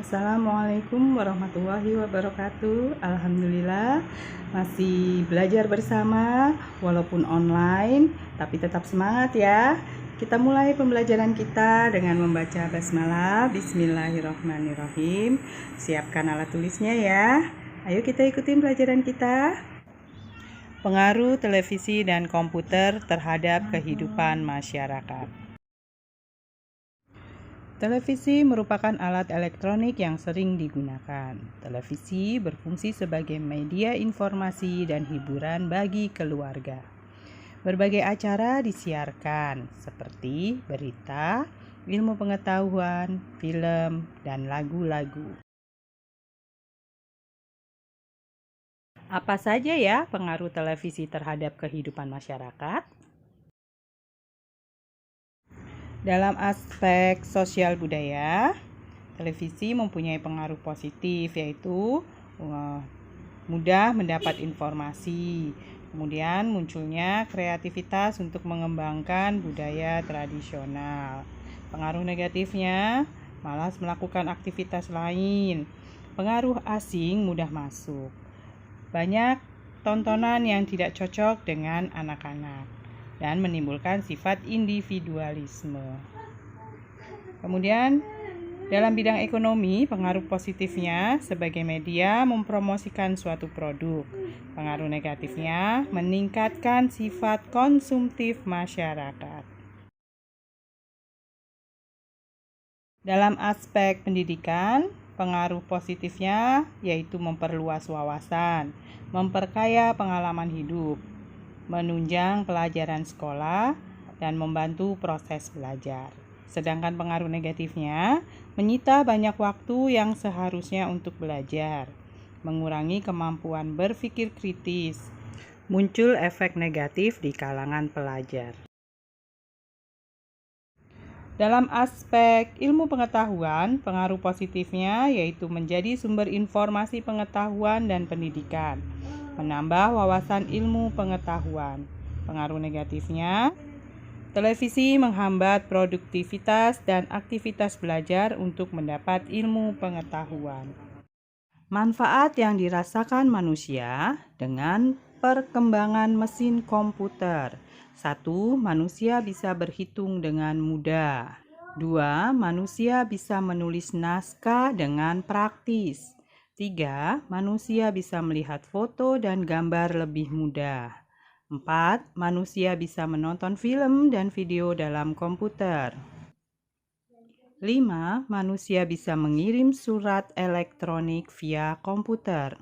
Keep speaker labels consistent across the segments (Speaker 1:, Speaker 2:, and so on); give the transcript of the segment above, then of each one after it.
Speaker 1: Assalamualaikum warahmatullahi wabarakatuh. Alhamdulillah masih belajar bersama walaupun online, tapi tetap semangat ya. Kita mulai pembelajaran kita dengan membaca basmalah. Bismillahirrahmanirrahim. Siapkan alat tulisnya ya. Ayo kita ikutin pelajaran kita. Pengaruh televisi dan komputer terhadap kehidupan masyarakat. Televisi merupakan alat elektronik yang sering digunakan. Televisi berfungsi sebagai media informasi dan hiburan bagi keluarga. Berbagai acara disiarkan, seperti berita, ilmu pengetahuan, film, dan lagu-lagu. Apa saja ya pengaruh televisi terhadap kehidupan masyarakat? Dalam aspek sosial budaya, televisi mempunyai pengaruh positif, yaitu mudah mendapat informasi, kemudian munculnya kreativitas untuk mengembangkan budaya tradisional. Pengaruh negatifnya, malas melakukan aktivitas lain. Pengaruh asing mudah masuk. Banyak tontonan yang tidak cocok dengan anak-anak dan menimbulkan sifat individualisme. Kemudian, dalam bidang ekonomi, pengaruh positifnya sebagai media mempromosikan suatu produk. Pengaruh negatifnya meningkatkan sifat konsumtif masyarakat. Dalam aspek pendidikan, pengaruh positifnya yaitu memperluas wawasan, memperkaya pengalaman hidup, menunjang pelajaran sekolah, dan membantu proses belajar. Sedangkan pengaruh negatifnya menyita banyak waktu yang seharusnya untuk belajar, mengurangi kemampuan berpikir kritis, muncul efek negatif di kalangan pelajar. Dalam aspek ilmu pengetahuan, pengaruh positifnya yaitu menjadi sumber informasi pengetahuan dan pendidikan, menambah wawasan ilmu pengetahuan. Pengaruh negatifnya, televisi menghambat produktivitas dan aktivitas belajar untuk mendapat ilmu pengetahuan. Manfaat yang dirasakan manusia dengan perkembangan mesin komputer. 1. Manusia bisa berhitung dengan mudah. 2. Manusia bisa menulis naskah dengan praktis. 3. Manusia bisa melihat foto dan gambar lebih mudah. 4. Manusia bisa menonton film dan video dalam komputer. 5. Manusia bisa mengirim surat elektronik via komputer.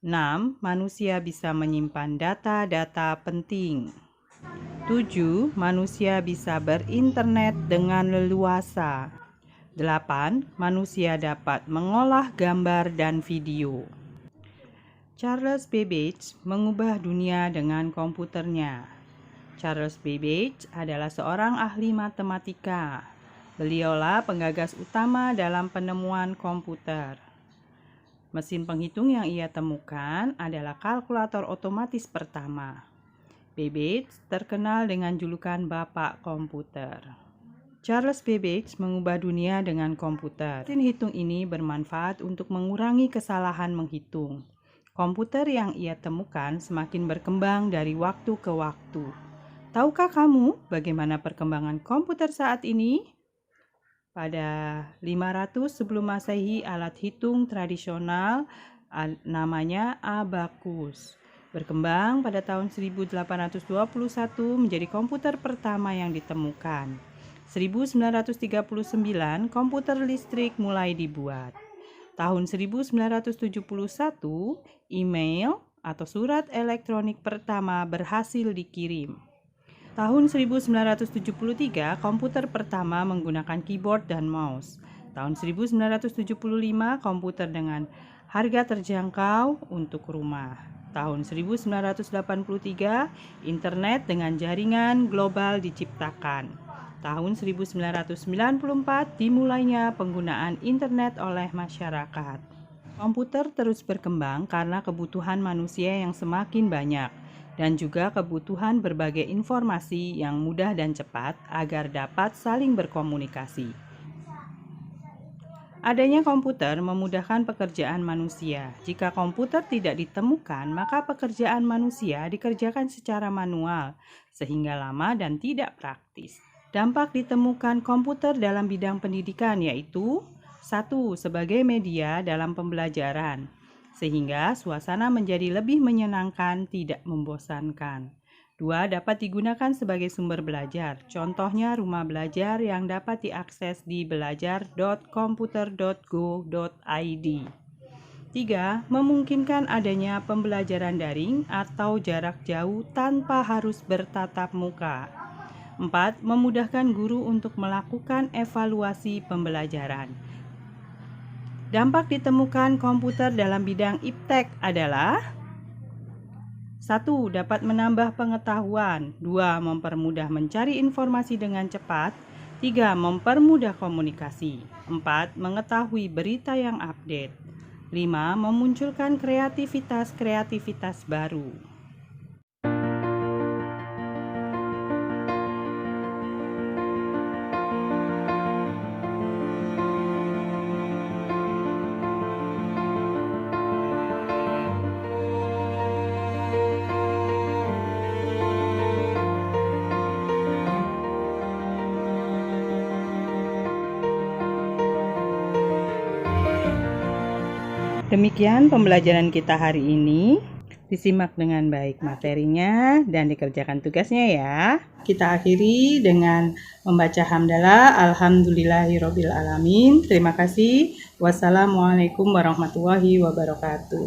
Speaker 1: 6. Manusia bisa menyimpan data-data penting. 7. Manusia bisa berinternet dengan leluasa. 8. Manusia dapat mengolah gambar dan video. Charles Babbage mengubah dunia dengan komputernya. Charles Babbage adalah seorang ahli matematika. Beliaulah penggagas utama dalam penemuan komputer. Mesin penghitung yang ia temukan adalah kalkulator otomatis pertama. Babbage terkenal dengan julukan Bapak Komputer. Charles Babbage mengubah dunia dengan komputer. Mesin hitung ini bermanfaat untuk mengurangi kesalahan menghitung. Komputer yang ia temukan semakin berkembang dari waktu ke waktu. Tahukah kamu bagaimana perkembangan komputer saat ini? Pada 500 sebelum Masehi, alat hitung tradisional namanya abakus berkembang pada tahun 1821 menjadi komputer pertama yang ditemukan. 1939 komputer listrik mulai dibuat. Tahun 1971 email atau surat elektronik pertama berhasil dikirim. Tahun 1973 komputer pertama menggunakan keyboard dan mouse. Tahun 1975 komputer dengan harga terjangkau untuk rumah. Tahun 1983 internet dengan jaringan global diciptakan. Tahun 1994 dimulainya penggunaan internet oleh masyarakat. Komputer terus berkembang karena kebutuhan manusia yang semakin banyak dan juga kebutuhan berbagai informasi yang mudah dan cepat agar dapat saling berkomunikasi. Adanya komputer memudahkan pekerjaan manusia. Jika komputer tidak ditemukan, maka pekerjaan manusia dikerjakan secara manual, sehingga lama dan tidak praktis. Dampak ditemukan komputer dalam bidang pendidikan yaitu 1. Sebagai media dalam pembelajaran, sehingga suasana menjadi lebih menyenangkan, tidak membosankan. 2. Dapat digunakan sebagai sumber belajar. Contohnya rumah belajar yang dapat diakses di belajar.komputer.go.id. 3. Memungkinkan adanya pembelajaran daring atau jarak jauh tanpa harus bertatap muka. 4. Memudahkan guru untuk melakukan evaluasi pembelajaran. Dampak ditemukan komputer dalam bidang iptek adalah 1. Dapat menambah pengetahuan. 2. Mempermudah mencari informasi dengan cepat. 3. Mempermudah komunikasi. 4. Mengetahui berita yang update. 5. Memunculkan kreativitas baru. Demikian pembelajaran kita hari ini. Disimak dengan baik materinya dan dikerjakan tugasnya ya. Kita akhiri dengan membaca hamdalah. Alhamdulillahirobbilalamin. Terima kasih. Wassalamualaikum warahmatullahi wabarakatuh.